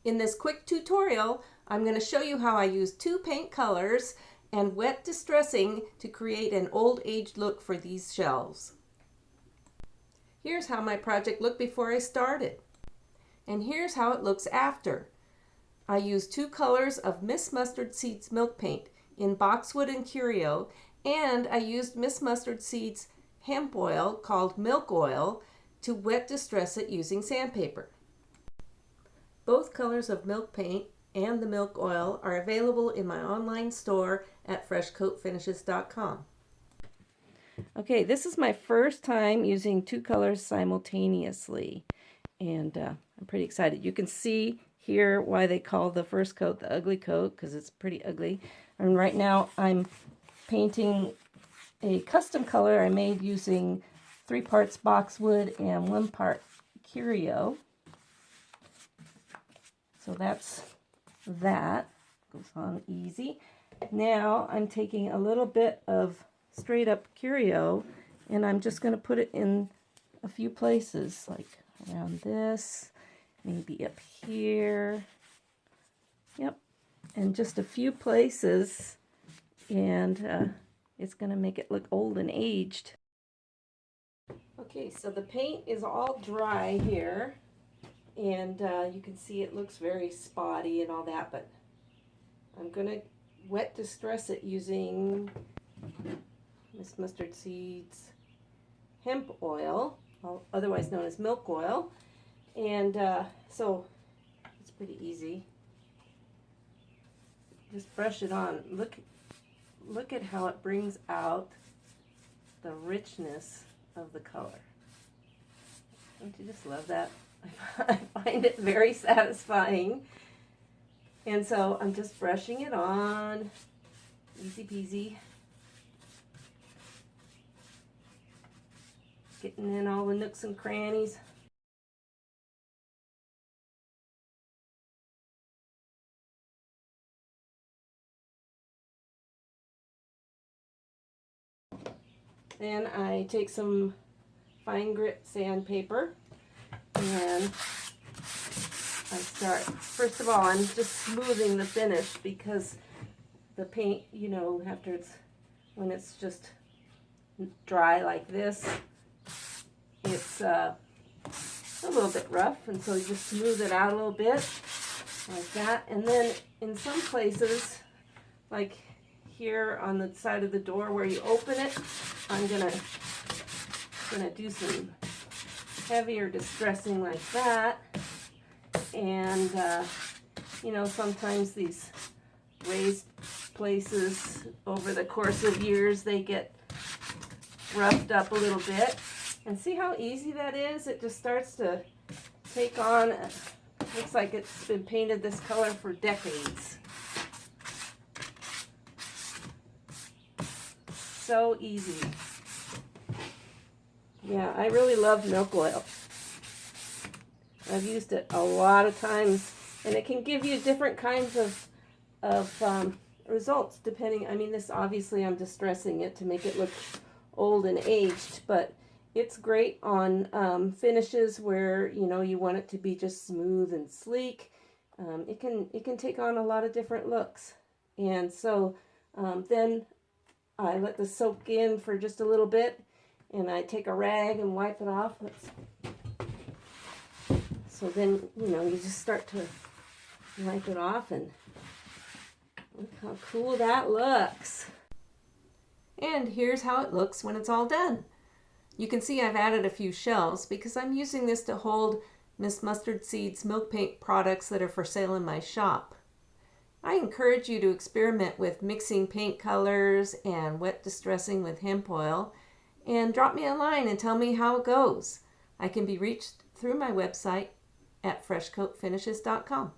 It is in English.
In this quick tutorial, I'm going to show you how I use 2 paint colors and wet distressing to create an old aged look for these shelves. Here's how my project looked before I started. And here's how it looks after. I used 2 colors of Miss Mustard Seeds milk paint in Boxwood and Curio, and I used Miss Mustard Seeds hemp oil called Milk Oil to wet distress it using sandpaper. Both colors of milk paint and the milk oil are available in my online store at freshcoatfinishes.com. Okay, this is my first time using 2 colors simultaneously, and I'm pretty excited. You can see here why they call the first coat the ugly coat, because it's pretty ugly. And right now I'm painting a custom color I made using 3 parts boxwood and 1 part Curio. So that's that. Goes on easy. Now I'm taking a little bit of straight up Curio and I'm just going to put it in a few places, like around this, maybe up here. Yep. And just a few places, and it's going to make it look old and aged. Okay, so the paint is all dry here. And you can see it looks very spotty and all that, but I'm going to wet distress it using Miss Mustard Seeds hemp oil, otherwise known as milk oil. And so it's pretty easy. Just brush it on. Look at how it brings out the richness of the color. Don't you just love that? I find it very satisfying. And so I'm just brushing it on, easy peasy. Getting in all the nooks and crannies. Then I take some fine grit sandpaper and I start, first of all, I'm just smoothing the finish, because the paint, you know, when it's just dry like this, it's a little bit rough, and so you just smooth it out a little bit like that. And then in some places, like here on the side of the door where you open it, I'm gonna do some heavier distressing like that. And you know, sometimes these raised places over the course of years, they get roughed up a little bit. And see how easy that is? It just starts to take on, looks like it's been painted this color for decades. So easy. Yeah, I really love milk oil. I've used it a lot of times, and it can give you different kinds of results depending. I mean, this obviously I'm distressing it to make it look old and aged, but it's great on finishes where, you know, you want it to be just smooth and sleek. It can take on a lot of different looks, and so then I let this soak in for just a little bit, and I take a rag and wipe it off. So then, you know, you just start to wipe it off, and look how cool that looks. And here's how it looks when it's all done. You can see I've added a few shelves because I'm using this to hold Miss Mustard Seeds milk paint products that are for sale in my shop. I encourage you to experiment with mixing paint colors and wet distressing with hemp oil, and drop me a line and tell me how it goes. I can be reached through my website at freshcoatfinishes.com.